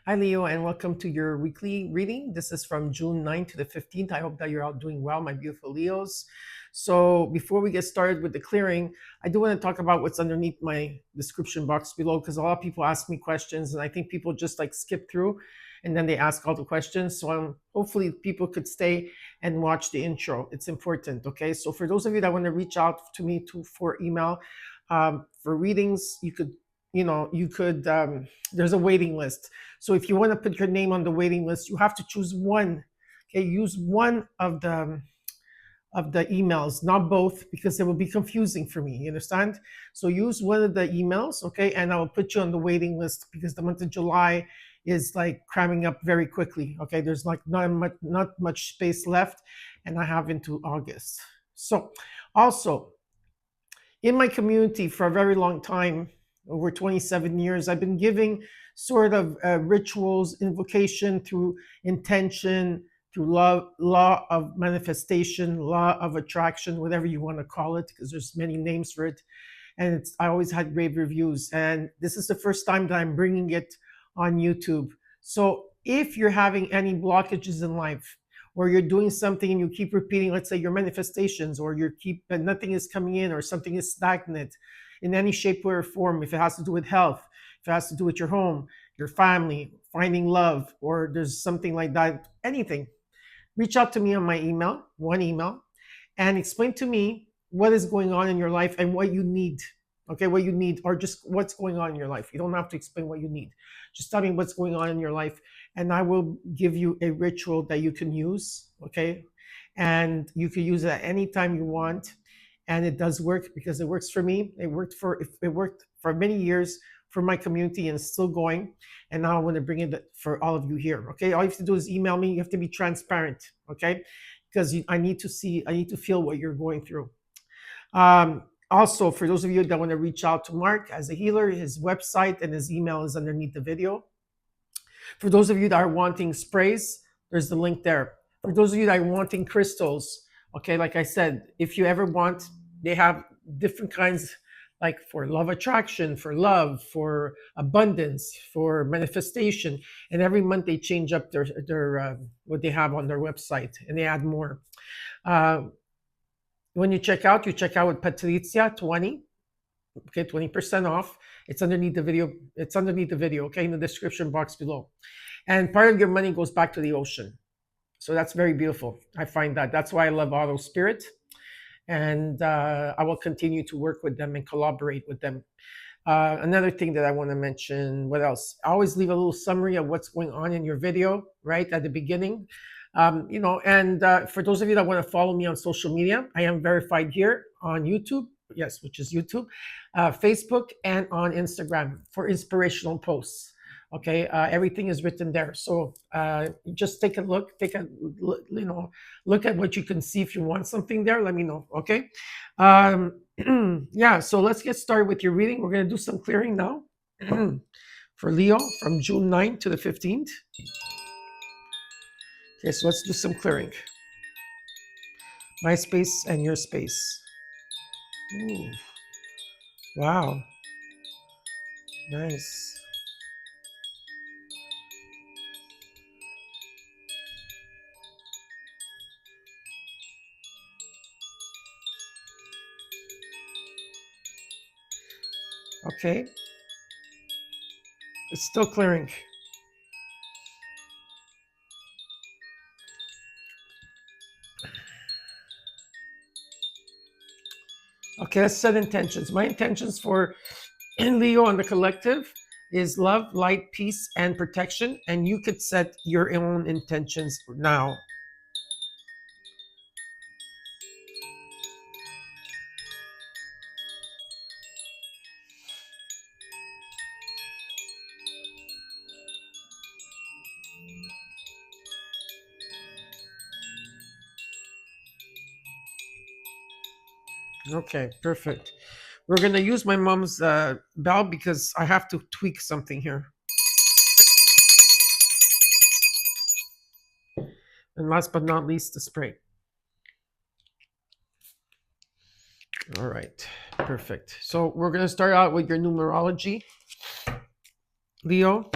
Hi, Leo, and welcome to your weekly reading. This is from June 9th to the 15th. I hope that you're all doing well, my beautiful Leos. So, before we get started with the clearing, I do want to talk about what's underneath my description box below because a lot of people ask me questions, and I think people just like skip through and then they ask all the questions. So, hopefully, people could stay and watch the intro. It's important, okay? So, for those of you that want to reach out to me for email, for readings, you could there's a waiting list. So if you want to put your name on the waiting list, you have to choose one. Okay, use one of the emails, not both, because it will be confusing for me. You understand? So use one of the emails, okay, and I will put you on the waiting list because the month of July is like cramming up very quickly. Okay, there's like not much space left, and I have into August. So also in my community for a very long time, over 27 years, I've been giving sort of rituals, invocation through intention, through love, law of manifestation, law of attraction, whatever you want to call it, because there's many names for it. And I always had great reviews. And this is the first time that I'm bringing it on YouTube. So if you're having any blockages in life, or you're doing something and you keep repeating, let's say your manifestations, or you keep but nothing is coming in, or something is stagnant in any shape or form, if it has to do with health, if it has to do with your home, your family, finding love, or there's something like that, anything, reach out to me on my email, one email, and explain to me what is going on in your life and what you need. Okay, what you need, or just what's going on in your life. You don't have to explain what you need. Just tell me what's going on in your life, and I will give you a ritual that you can use. Okay, and you can use it at any time you want, and it does work because it works for me. It worked for many years for my community, and it's still going. And now I want to bring it for all of you here. Okay, all you have to do is email me. You have to be transparent. Okay, because I need to see, I need to feel what you're going through. Also, for those of you that want to reach out to Mark as a healer, his website and his email is underneath the video. For those of you that are wanting sprays, there's the link there. For those of you that are wanting crystals, okay, like I said, if you ever want, they have different kinds, like for love attraction, for love, for abundance, for manifestation, and every month they change up their what they have on their website, and they add more. Uh, when you check out with Patrizia 20, okay, 20% off. It's underneath the video. It's underneath the video, okay, in the description box below. And part of your money goes back to the ocean. So that's very beautiful. I find that. That's why I love Auto Spirit. And I will continue to work with them and collaborate with them. Another thing that I want to mention, what else? I always leave a little summary of what's going on in your video, right, at the beginning. And for those of you that want to follow me on social media, I am verified here on YouTube, yes, which is YouTube, Facebook, and on Instagram for inspirational posts. Okay, everything is written there. So just take a look, look at what you can see. If you want something there, let me know. Okay. Um, yeah, so let's get started with your reading. We're going to do some clearing now for Leo from June 9th to the 15th. Okay, so let's do some clearing. My space and your space. Ooh, wow, nice. Okay, it's still clearing. Okay, let's set intentions. My intentions for Leo and the collective is love, light, peace, and protection. And you could set your own intentions now. Okay, perfect. We're going to use my mom's bell because I have to tweak something here. And last but not least, the spray. All right, perfect. So we're going to start out with your numerology, Leo.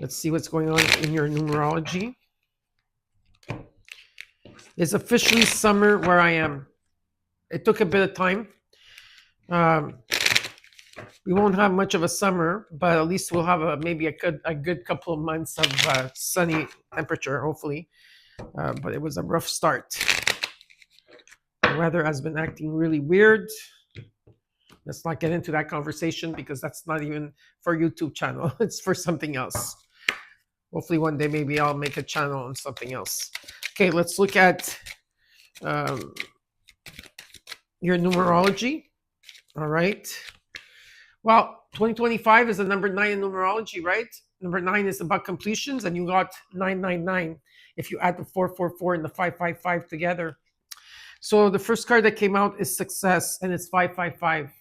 Let's see what's going on in your numerology. It's officially summer where I am. It took a bit of time. Um, we won't have much of a summer, but at least we'll have maybe a good couple of months of sunny temperature, hopefully. But it was a rough start. The weather has been acting really weird. Let's not get into that conversation because that's not even for YouTube channel. It's for something else. Hopefully one day maybe I'll make a channel on something else. Okay, let's look at um, your numerology. All right. Well, 2025 is the number 9 in numerology, right? Number 9 is about completions, and you got 999 if you add the 444 and the 555 together. So the first card that came out is success, and it's 555.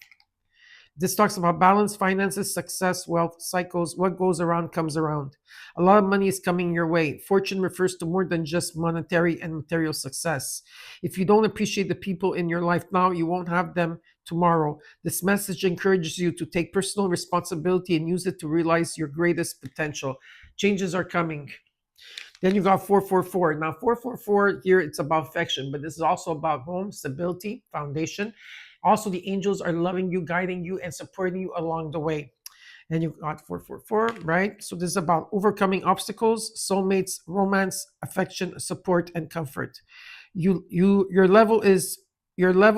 This talks about balance, finances, success, wealth, cycles. What goes around comes around. A lot of money is coming your way. Fortune refers to more than just monetary and material success. If you don't appreciate the people in your life now, you won't have them tomorrow. This message encourages you to take personal responsibility and use it to realize your greatest potential. Changes are coming. Then you got 444. Now, 444 here, it's about affection, but this is also about home, stability, foundation. Also, the angels are loving you, guiding you, and supporting you along the way. And you got 444, right? So this is about overcoming obstacles, soulmates, romance, affection, support, and comfort. Your level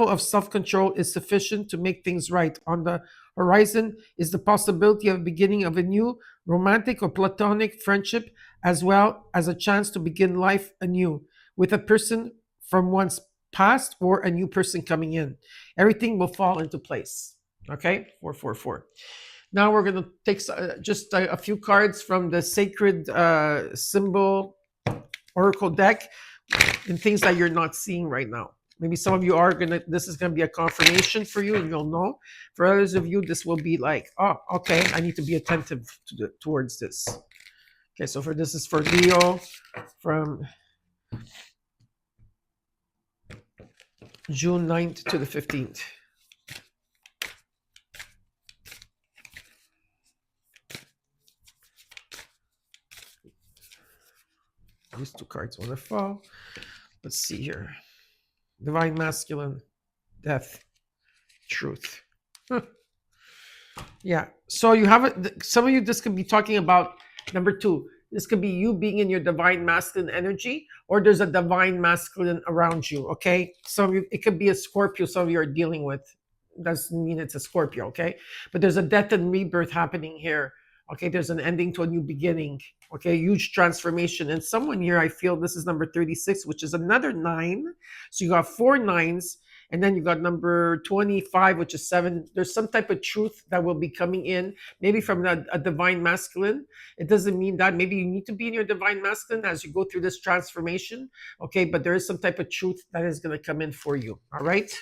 of self-control is sufficient to make things right. On the horizon is the possibility of beginning of a new romantic or platonic friendship, as well as a chance to begin life anew with a person from one's past or a new person coming in. Everything will fall into place. Okay, 444. Now we're going to take just a few cards from the sacred symbol oracle deck and things that you're not seeing right now. Maybe some of you are this is gonna be a confirmation for you and you'll know. For others of you, this will be like, oh, okay, I need to be attentive towards this. Okay, so this is for Leo from June 9th to the 15th. These two cards want to fall. Let's see here. Divine masculine, death, truth. Yeah. So you have it. Some of you, this could be talking about number 2. This could be you being in your divine masculine energy, or there's a divine masculine around you. Okay. So it could be a Scorpio. Some of you are dealing with. Doesn't mean it's a Scorpio. Okay. But there's a death and rebirth happening here. Okay. There's an ending to a new beginning. Okay. Huge transformation. And someone here, I feel this is number 36, which is another 9. So you got 4 9s. And then you got number 25, which is 7. There's some type of truth that will be coming in, maybe from a divine masculine. It doesn't mean that maybe you need to be in your divine masculine as you go through this transformation. Okay, but there is some type of truth that is going to come in for you. All right.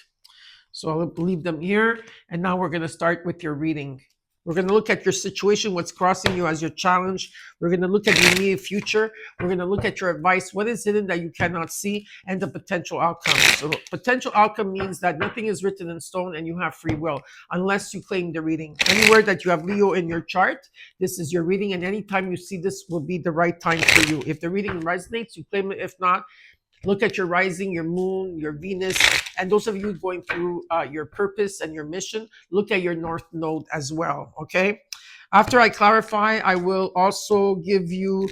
So I'll leave them here. And now we're going to start with your reading. We're going to look at your situation, what's crossing you as your challenge. We're going to look at your immediate future. We're going to look at your advice, what is hidden that you cannot see, and the potential outcome. So potential outcome means that nothing is written in stone and you have free will, unless you claim the reading. Anywhere that you have Leo in your chart, this is your reading. And anytime you see this will be the right time for you. If the reading resonates, you claim it. If not, look at your rising, your moon, your Venus, and those of you going through your purpose and your mission, look at your North Node as well, okay? After I clarify, I will also give you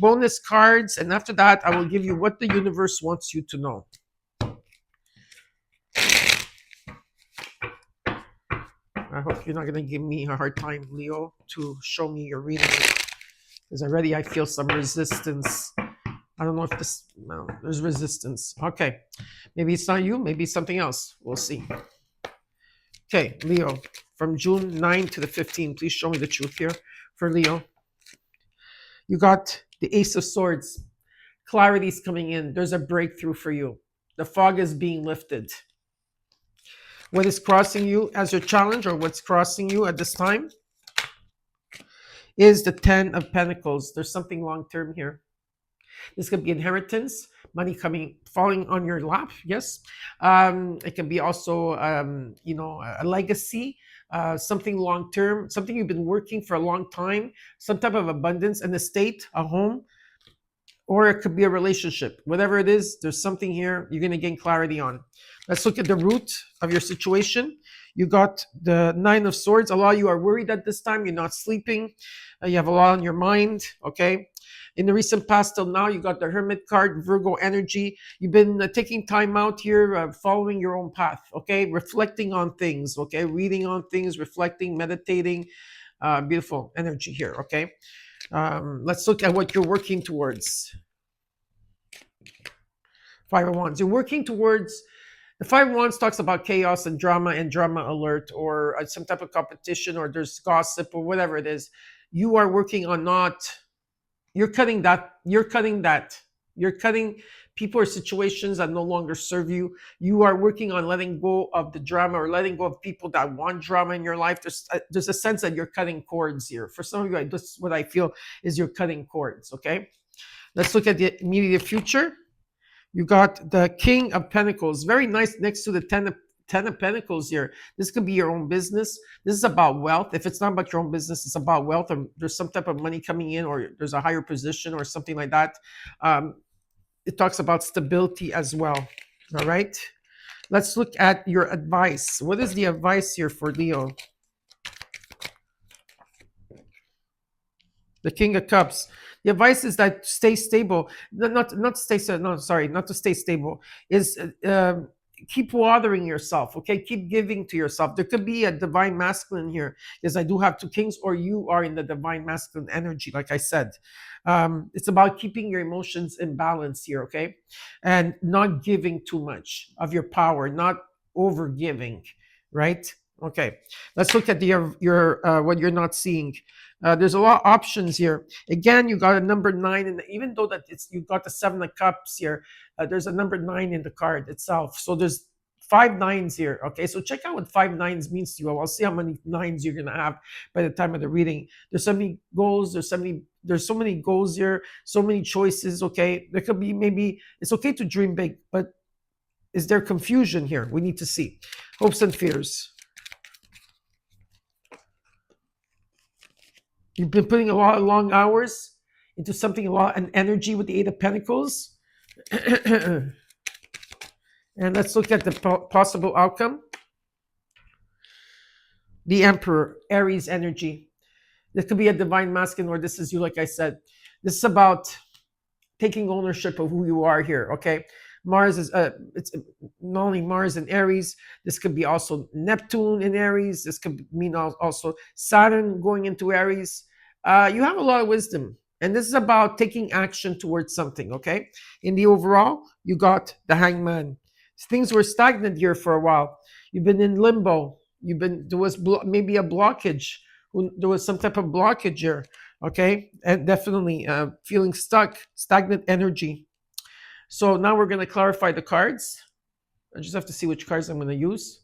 bonus cards, and after that, I will give you what the universe wants you to know. I hope you're not going to give me a hard time, Leo, to show me your reading, because already I feel some resistance. I don't know if there's resistance. Okay. Maybe it's not you. Maybe it's something else. We'll see. Okay, Leo, from June 9 to the 15th, please show me the truth here for Leo. You got the Ace of Swords. Clarity is coming in. There's a breakthrough for you. The fog is being lifted. What is crossing you as your challenge, or what's crossing you at this time, is the 10 of Pentacles. There's something long-term here. This could be inheritance, money falling on your lap. Yes. It can be also, a legacy. something long term, something you've been working for a long time, some type of abundance, an estate, a home, or it could be a relationship. Whatever it is, there's something here you're going to gain clarity on. Let's look at the root of your situation. You got the Nine of Swords. A lot of you are worried at this time. You're not sleeping. You have a lot on your mind. Okay. In the recent past till now, you got the Hermit card, Virgo energy. You've been taking time out here, following your own path. Okay. Reflecting on things. Okay. Reading on things, reflecting, meditating. Beautiful energy here. Okay. Let's look at what you're working towards. Five of Wands. You're working towards the Five of Wands talks about chaos and drama alert, or some type of competition, or there's gossip or whatever it is. You are working on not. You're cutting that. You're cutting that. You're cutting people or situations that no longer serve you. You are working on letting go of the drama, or letting go of people that want drama in your life. There's a sense that you're cutting cords here. For some of you, this is what I feel is you're cutting cords. Okay. Let's look at the immediate future. You got the King of Pentacles, very nice next to the Ten of Pentacles here. This could be your own business. This is about wealth. If it's not about your own business, it's about wealth, or there's some type of money coming in, or there's a higher position or something like that. It talks about stability as well. All right. Let's look at your advice. What is the advice here for Leo? The King of Cups. The advice is that stay stable. Not stay. No, sorry, not to stay stable. Is keep watering yourself. Okay, keep giving to yourself. There could be a divine masculine here, because I do have two kings, or you are in the divine masculine energy. Like I said, it's about keeping your emotions in balance here. Okay, and not giving too much of your power, not over giving. Right. Okay. Let's look at your what you're not seeing. There's a lot of options here. Again, you got a number 9, and even though that you got the 7 of Cups here, there's a number 9 in the card itself. So there's 5 nines here. Okay, so check out what 5 nines means to you. I'll see how many nines you're gonna have by the time of the reading. There's so many goals. There's so many goals here. So many choices. Okay, there could be, maybe it's okay to dream big, but is there confusion here? We need to see. Hopes and fears. You've been putting a lot of long hours into something, a lot and energy with the Eight of Pentacles. And let's look at the possible outcome. The Emperor, Aries energy. This could be a divine masculine, or this is you, like I said. This is about taking ownership of who you are here, okay? Mars is it's not only Mars and Aries. This could be also Neptune in Aries. This could mean also Saturn going into Aries. You have a lot of wisdom, and this is about taking action towards something. Okay. In the overall, you got the Hangman. Things were stagnant here for a while. You've been in limbo. There was maybe a blockage. There was some type of blockage here. Okay, and definitely feeling stuck, stagnant energy. So now we're going to clarify the cards. I just have to see which cards I'm going to use.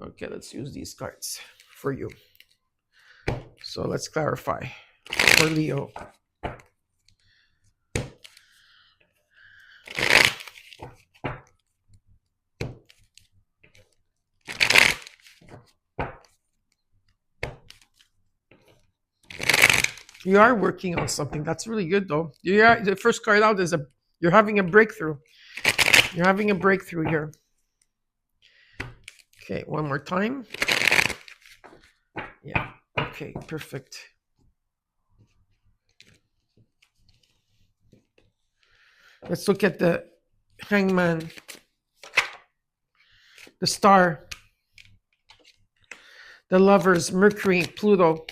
Okay, let's use these cards for you. So let's clarify for Leo. You are working on something. That's really good, though. The first card out is you're having a breakthrough. You're having a breakthrough here. Okay, one more time. Yeah. Okay, perfect. Let's look at the Hangman, the Star, the Lovers, Mercury, Pluto,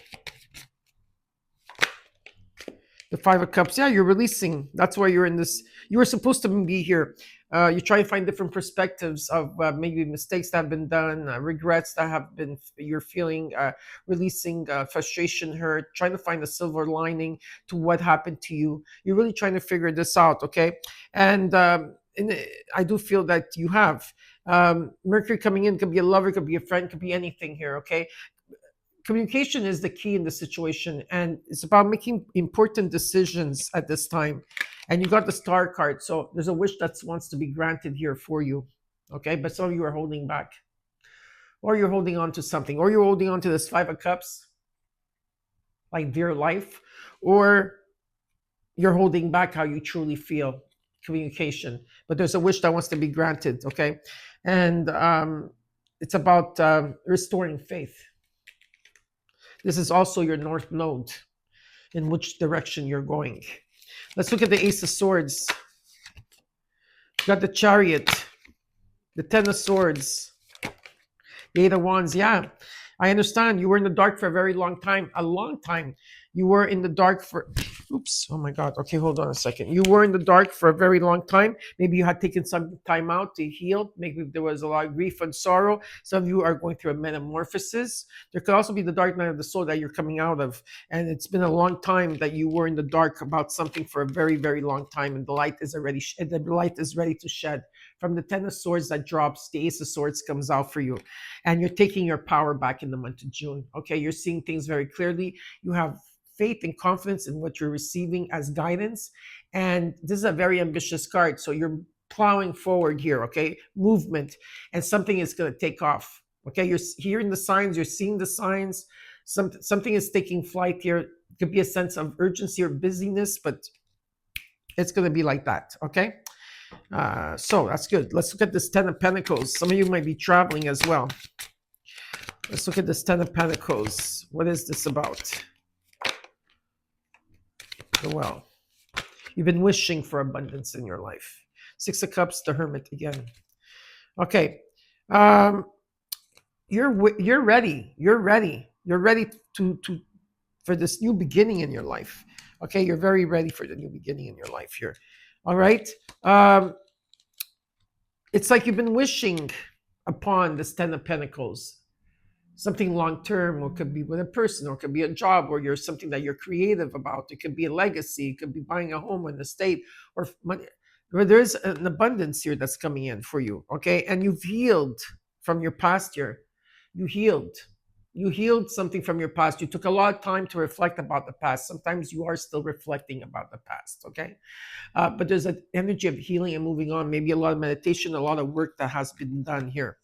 the Five of Cups. Yeah, you're releasing. That's why you're in this. You were supposed to be here. You try to find different perspectives of maybe mistakes that have been done, regrets that have been you're feeling, releasing frustration, hurt, trying to find a silver lining to what happened to you. You're really trying to figure this out, okay? And I do feel that you have. Mercury coming in could be a lover, could be a friend, could be anything here, okay? Communication is the key in the situation, and it's about making important decisions at this time. And you got the Star card, so there's a wish that wants to be granted here for you, okay? But some of you are holding back. or you're holding on to something, or you're holding on to this Five of Cups, like dear life, or you're holding back how you truly feel, communication. But there's a wish that wants to be granted, okay? And it's about restoring faith. This is also your North Node, in which direction you're going. Let's look at the Ace of Swords. You got the Chariot, the Ten of Swords, the Eight of Wands. Yeah, I understand. You were in the dark for a very long time. A long time. You were in the dark for... Oops. Oh my God. Okay, hold on a second. You were in the dark for a very long time. Maybe you had taken some time out to heal. Maybe there was a lot of grief and sorrow. Some of you are going through a metamorphosis. There could also be the dark night of the soul that you're coming out of. And it's been a long time that you were in the dark about something for a very, very long time. And the light is already, the light is ready to shed. From the Ten of Swords that drops, the Ace of Swords comes out for you. And you're taking your power back in the month of June. Okay, you're seeing things very clearly. You have faith and confidence in what you're receiving as guidance. And this is a very ambitious card. So you're plowing forward here, okay? Movement, and something is going to take off. Okay, you're hearing the signs, you're seeing the signs. Something is taking flight here. It could be a sense of urgency or busyness, but it's going to be like that, okay? So that's good. Let's look at this Ten of Pentacles. Some of you might be traveling as well. Let's look at this Ten of Pentacles. What is this about? Well, you've been wishing for abundance in your life. Six of Cups, the Hermit again. Okay, you're ready. You're ready. You're ready to for this new beginning in your life. Okay, you're very ready for the new beginning in your life here. All right. It's like you've been wishing upon this Ten of Pentacles. Something long-term, or could be with a person, or it could be a job, or you're something that you're creative about. It could be a legacy. It could be buying a home, an estate, or money. There's an abundance here that's coming in for you, okay? And you've healed from your past year. You healed. You healed something from your past. You took a lot of time to reflect about the past. Sometimes you are still reflecting about the past, okay? But there's an energy of healing and moving on. Maybe a lot of meditation, a lot of work that has been done here.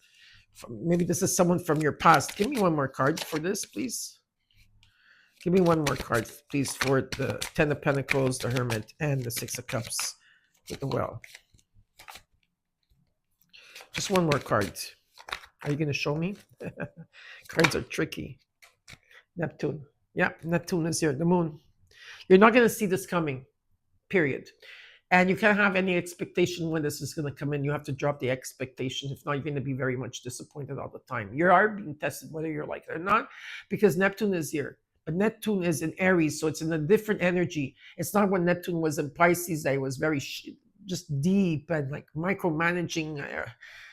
Maybe this is someone from your past. Give me one more card for this, please. Give me one more card, please, for the Ten of Pentacles, the Hermit, and the Six of Cups with the Well. Just one more card. Are you going to show me? Cards are tricky. Neptune. Yeah, Neptune is here. The Moon. You're not going to see this coming, period. And you can't have any expectation when this is going to come in. You have to drop the expectation. If not, you're going to be very much disappointed all the time. You are being tested whether you're like it or not, because Neptune is here. But Neptune is in Aries, so it's in a different energy. It's not when Neptune was in Pisces that it was very just deep and like micromanaging.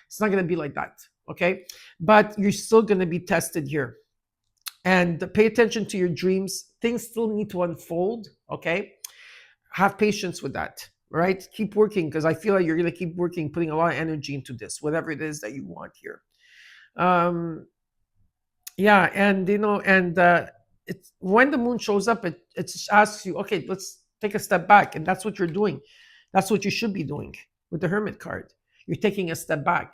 It's not going to be like that, okay? But you're still going to be tested here. And pay attention to your dreams. Things still need to unfold, okay? Have patience with that. Right? Keep working, because I feel like you're going to keep working, putting a lot of energy into this, whatever it is that you want here. Yeah, and it's when the Moon shows up, it just asks you, okay, let's take a step back, and that's what you're doing. That's what you should be doing with the Hermit card. You're taking a step back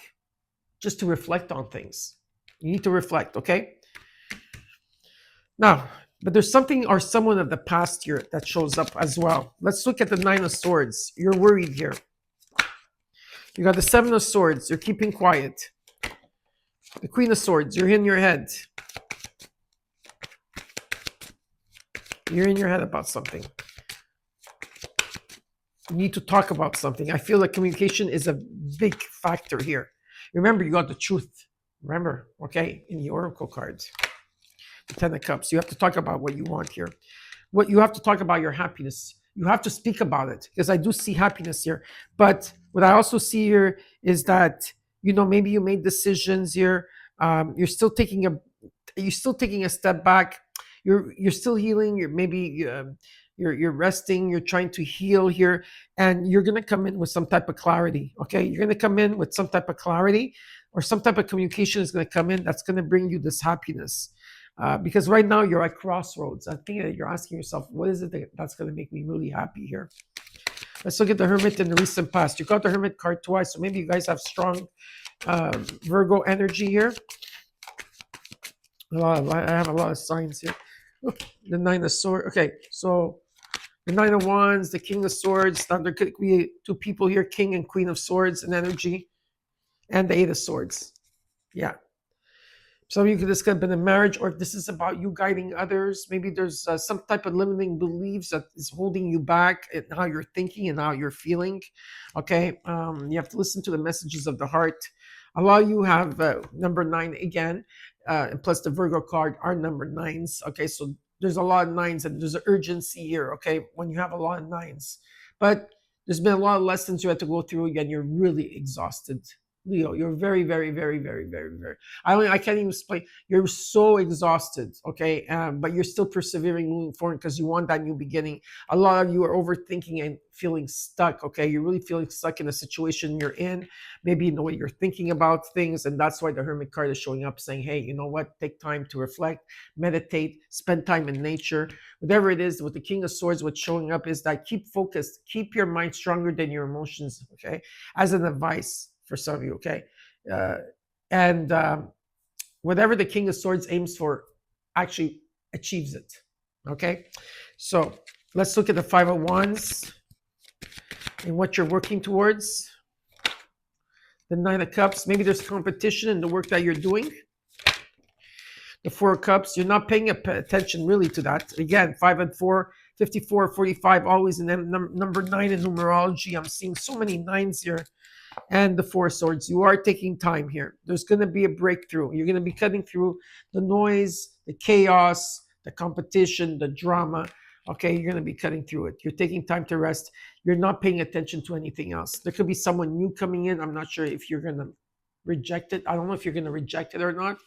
just to reflect on things. You need to reflect, okay? Now, but there's something or someone of the past here that shows up as well. Let's look at the Nine of Swords. You're worried here. You got the Seven of Swords. You're keeping quiet. The Queen of Swords. You're in your head. You're in your head about something. You need to talk about something. I feel like communication is a big factor here. Remember, you got the Truth. Remember, okay, in the Oracle cards. The Ten of Cups. You have to talk about what you want here. What you have to talk about your happiness. You have to speak about it, because I do see happiness here. But what I also see here is that, maybe you made decisions here. You're still taking a step back. You're still healing. You're resting. You're trying to heal here, and you're gonna come in with some type of clarity. Okay, you're gonna come in with some type of clarity, or some type of communication is gonna come in that's gonna bring you this happiness. Because right now you're at crossroads. I think that you're asking yourself, what is it that's going to make me really happy here? Let's look at the Hermit in the recent past. You got the Hermit card twice, so maybe you guys have strong Virgo energy here. I have a lot of signs here. Oop, the Nine of Swords. Okay, so the Nine of Wands, the King of Swords. Now there could be two people here, King and Queen of Swords in energy, and the Eight of Swords. Yeah. Some of you could this could have been a marriage, or if this is about you guiding others. Maybe there's some type of limiting beliefs that is holding you back in how you're thinking and how you're feeling. Okay, you have to listen to the messages of the heart. A lot of you have number nine again, and plus the Virgo card are number nines. Okay, so there's a lot of nines and there's an urgency here. Okay, when you have a lot of nines, but there's been a lot of lessons you had to go through, and you're really exhausted. Leo, you're very, very, very, very, very, very. I can't even explain. You're so exhausted, okay, but you're still persevering, moving forward because you want that new beginning. A lot of you are overthinking and feeling stuck, okay. You're really feeling stuck in the situation you're in, maybe in the way you're thinking about things, and that's why the Hermit card is showing up, saying, "Hey, you know what? Take time to reflect, meditate, spend time in nature, whatever it is." With the King of Swords, what's showing up is that keep focused, keep your mind stronger than your emotions, okay. As an advice for some of you, okay, uh, and whatever the King of Swords aims for actually achieves it. Okay, so let's look at the Five of Wands and what you're working towards. The Nine of Cups, maybe there's competition in the work that you're doing. The Four of Cups, you're not paying attention really to that. Again, 5 and 4, 54, 45, always in number 9 in numerology. I'm seeing so many nines here. And the Four of Swords, you are taking time here. There's going to be a breakthrough. You're going to be cutting through the noise, the chaos, the competition, the drama. Okay, you're going to be cutting through it. You're taking time to rest. You're not paying attention to anything else. There could be someone new coming in. I'm not sure if you're going to reject it. I don't know if you're going to reject it or not,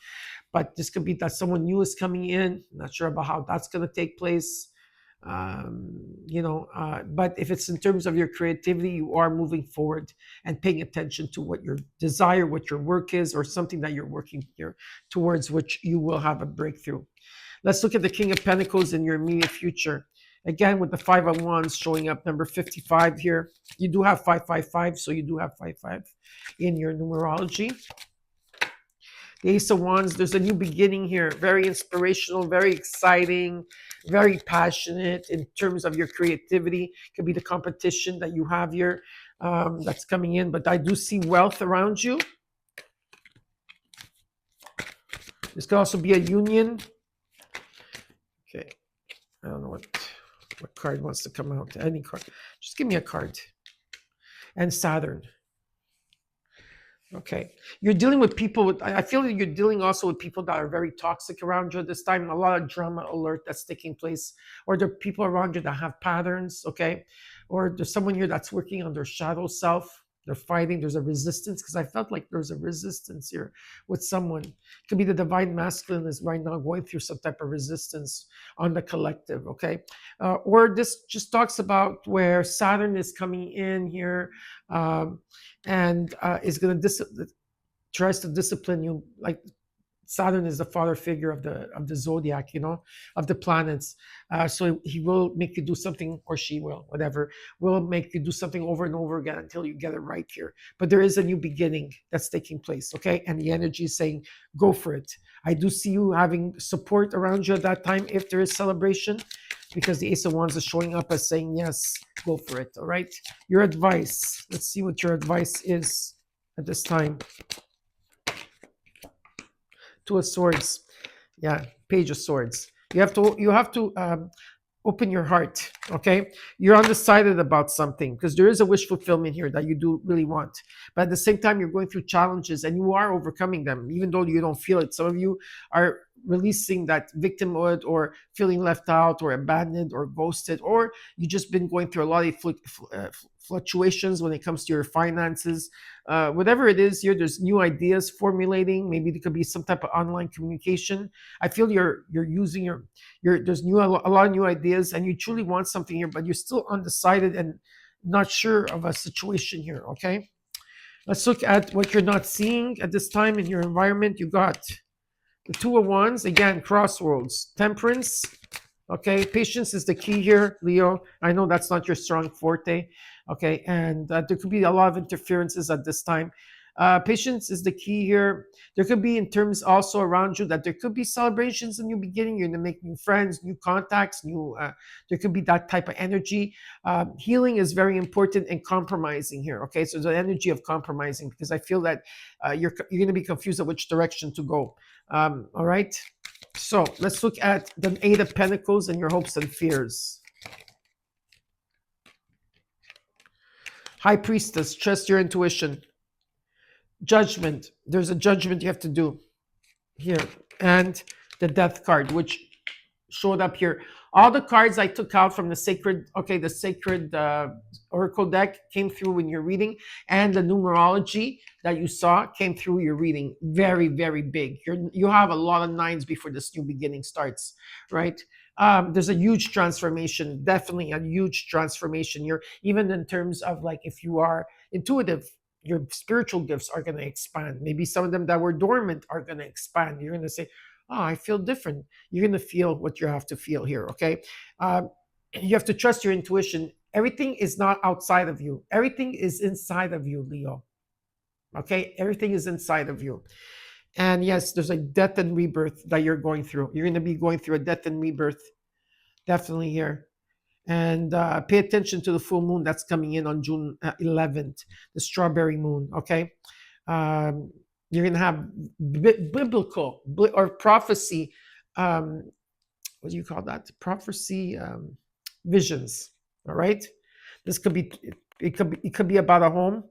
but this could be that someone new is coming in. I'm not sure about how that's going to take place. But if it's in terms of your creativity, you are moving forward and paying attention to what your desire, what your work is, or something that you're working here towards, which you will have a breakthrough. Let's look at the King of Pentacles in your immediate future. Again, with the Five of Wands showing up, number 55 here. You do have 555, so you do have 55 in your numerology. The Ace of Wands, there's a new beginning here. Very inspirational, very exciting, very passionate in terms of your creativity. It could be the competition that you have here that's coming in, but I do see wealth around you. This could also be a union. Okay, I don't know what card wants to come out. Any card. Just give me a card. And Saturn. Okay, you're dealing with people with, I feel that you're dealing also with people that are very toxic around you at this time. A lot of drama alert that's taking place, or there are people around you that have patterns, okay, or there's someone here that's working on their shadow self. They're fighting. There's a resistance, because I felt like there's a resistance here with someone. It could be the divine masculine is right now going through some type of resistance on the collective, okay, or this just talks about where Saturn is coming in here. And is going to tries to discipline you. Like Saturn is the father figure of the zodiac, of the planets. So he will make you do something, or she will make you do something over and over again until you get it right here. But there is a new beginning that's taking place, okay? And the energy is saying, go for it. I do see you having support around you at that time if there is celebration, because the Ace of Wands is showing up as saying, yes, go for it, all right? Your advice. Let's see what your advice is at this time. Two of Swords. Yeah, Page of Swords. You have to open your heart, okay? You're undecided about something because there is a wish fulfillment here that you do really want. But at the same time, you're going through challenges and you are overcoming them, even though you don't feel it. Some of you are releasing that victimhood or feeling left out or abandoned or ghosted, or you just been going through a lot of fluctuations when it comes to your finances. Whatever it is here, there's new ideas formulating. Maybe there could be some type of online communication. I feel you're using your there's a lot of new ideas, and you truly want something here, but you're still undecided and not sure of a situation here. Okay, let's look at what you're not seeing at this time in your environment. You got the Two of Wands, again, crossroads, Temperance. Okay, patience is the key here, Leo. I know that's not your strong forte. Okay, and there could be a lot of interferences at this time. Patience is the key here. There could be in terms also around you that there could be celebrations, a new beginning. You're going to make new friends, new contacts, new. There could be that type of energy. Healing is very important, and compromising here. Okay, so the energy of compromising, because I feel that you're going to be confused of which direction to go. All right. So let's look at the Eight of Pentacles and your hopes and fears. High Priestess, trust your intuition. Judgment, there's a judgment you have to do here. And the Death card, which showed up here. All the cards I took out from the sacred, the sacred oracle deck came through in your reading, and the numerology that you saw came through your reading. Very, very big. You have a lot of nines before this new beginning starts, right? There's a huge transformation, definitely a huge transformation. You're even in terms of like if you are intuitive, your spiritual gifts are going to expand. Maybe some of them that were dormant are going to expand. You're going to say, oh, I feel different. You're going to feel what you have to feel here, okay? You have to trust your intuition. Everything is not outside of you. Everything is inside of you, Leo. Okay? Everything is inside of you. And yes, there's a death and rebirth that you're going through. You're going to be going through a death and rebirth, definitely here. And pay attention to the full moon that's coming in on June 11th, the strawberry moon, okay? You're going to have biblical or prophecy, what do you call that? Prophecy visions, all right? This could be, it could be about a home,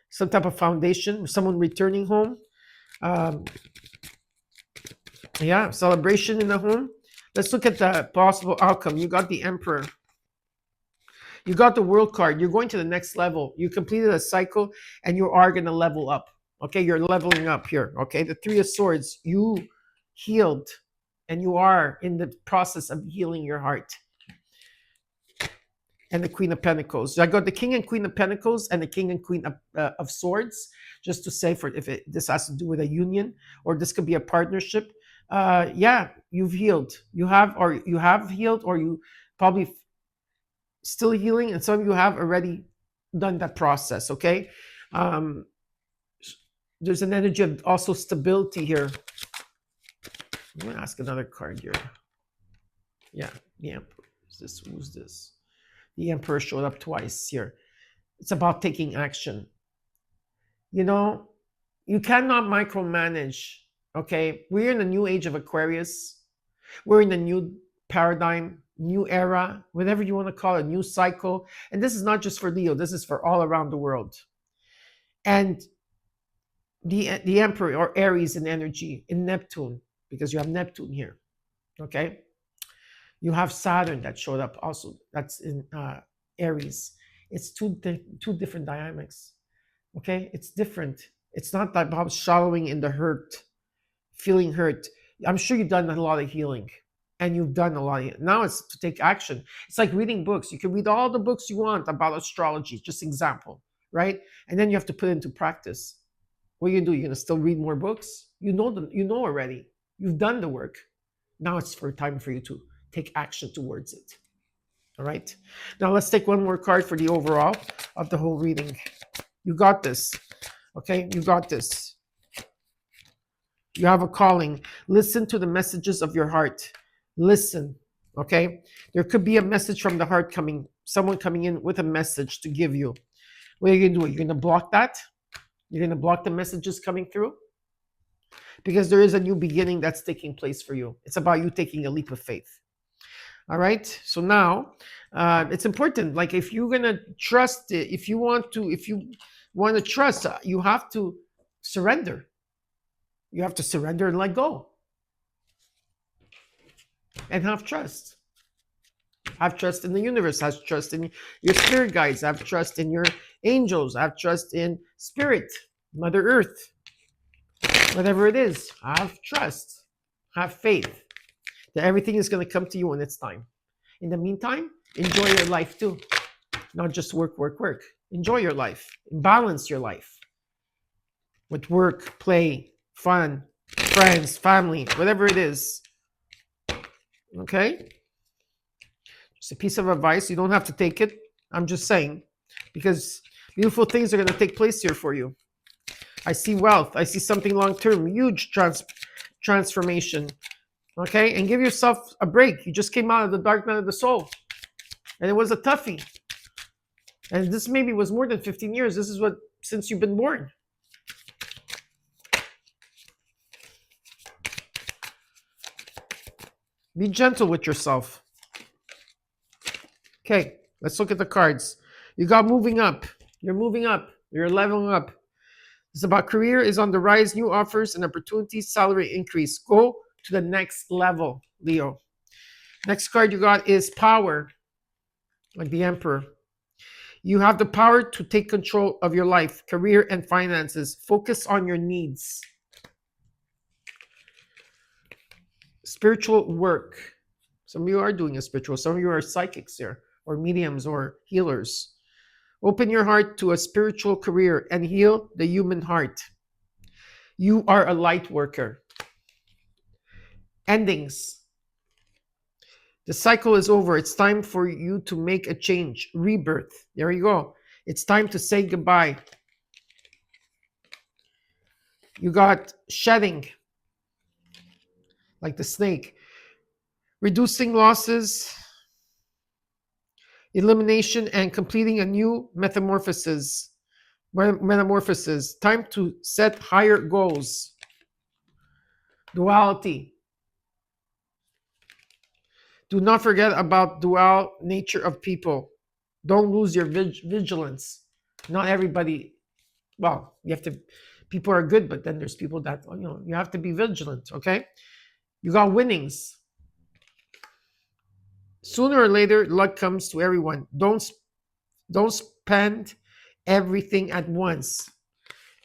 some type of foundation, someone returning home. Yeah, celebration in the home. Let's look at the possible outcome. You got the Emperor. You got the World card. You're going to the next level. You completed a cycle and you are going to level up. Okay, you're leveling up here. Okay, the Three of Swords. You healed and you are in the process of healing your heart. And the Queen of Pentacles. I got the King and Queen of Pentacles and the King and Queen of Swords, just to say for if this has to do with a union or this could be a partnership. Yeah, you've healed. You have healed, or you probably still healing, and some of you have already done that process, okay? There's an energy of also stability here. I'm going to ask another card here. Yeah, the Emperor. Who's this? The Emperor showed up twice here. It's about taking action. You know, you cannot micromanage, okay? We're in a new age of Aquarius. We're in a new paradigm, new era, whatever you want to call it, new cycle. And this is not just for Leo, this is for all around the world. And the Emperor or Aries in energy, in Neptune, because you have Neptune here, okay? You have Saturn that showed up also, that's in Aries. It's two different dynamics, okay? It's different. It's not about shallowing in the hurt, feeling hurt. I'm sure you've done a lot of healing. And you've done a lot. Now it's to take action. It's like reading books. You can read all the books you want about astrology, just example, right? And then you have to put it into practice. What are you do? You're gonna still read more books? You know them. You know already. You've done the work. Now it's for time for you to take action towards it. All right. Now let's take one more card for the overall of the whole reading. You got this. Okay, you got this. You have a calling. Listen to the messages of your heart. Listen, okay? There could be a message from the heart coming, someone coming in with a message to give you. What are you going to do? You're going to block that? You're going to block the messages coming through? Because there is a new beginning that's taking place for you. It's about you taking a leap of faith. All right? So now, it's important. Like if you're going to trust it, if you want to trust, you have to surrender. You have to surrender and let go. And have trust. Have trust in the universe. Have trust in your spirit guides. Have trust in your angels. Have trust in spirit, Mother Earth. Whatever it is, have trust. Have faith that everything is going to come to you when it's time. In the meantime, enjoy your life too. Not just work, work, work. Enjoy your life. Balance your life with work, play, fun, friends, family, whatever it is. Okay? Just a piece of advice. You don't have to take it. I'm just saying. Because beautiful things are going to take place here for you. I see wealth. I see something long term, huge transformation. Okay, and give yourself a break. You just came out of the dark night of the soul, and it was a toughie. And this maybe was more than 15 years. This is what since you've been born. Be gentle with yourself. Okay, let's look at the cards. You got moving up. You're moving up. You're leveling up. It's about career is on the rise, new offers and opportunities, salary increase. Go to the next level, Leo. Next card you got is power, like the emperor. You have the power to take control of your life, career, and finances. Focus on your needs. Spiritual work. Some of you are doing a spiritual. Some of you are psychics here, or mediums, or healers. Open your heart to a spiritual career and heal the human heart. You are a light worker. Endings. The cycle is over. It's time for you to make a change. Rebirth. There you go. It's time to say goodbye. You got shedding, like the snake. Reducing losses, elimination, and completing a new metamorphosis. Time to set higher goals. Duality. Do not forget about dual nature of people. Don't lose your vigilance. Not everybody, well, you have to, people are good, but then there's people that, you have to be vigilant, okay? You got winnings. Sooner or later, luck comes to everyone. Don't spend everything at once.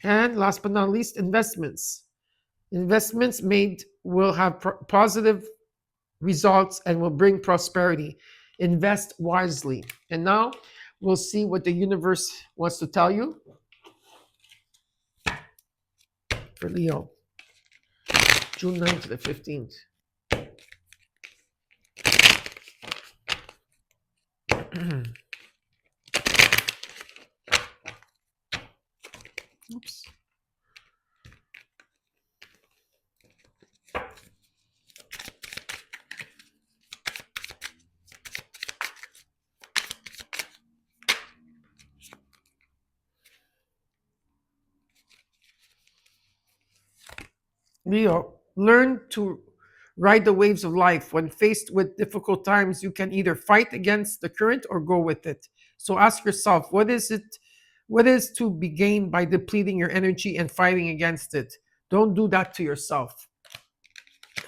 And last but not least, investments. Investments made will have positive results and will bring prosperity. Invest wisely. And now we'll see what the universe wants to tell you for Leo, June 9th to the 15th. Oops. Leo, learn to ride the waves of life. When faced with difficult times, you can either fight against the current or go with it. So ask yourself, what is to be gained by depleting your energy and fighting against it? Don't do that to yourself.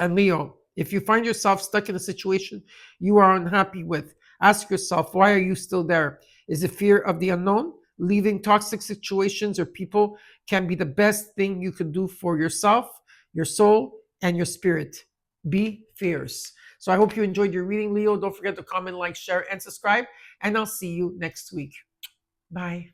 And Leo, if you find yourself stuck in a situation you are unhappy with, ask yourself, why are you still there? Is it fear of the unknown? Leaving toxic situations or people can be the best thing you can do for yourself, your soul, and your spirit. Be fierce. So I hope you enjoyed your reading, Leo. Don't forget to comment, like, share, and subscribe. And I'll see you next week. Bye.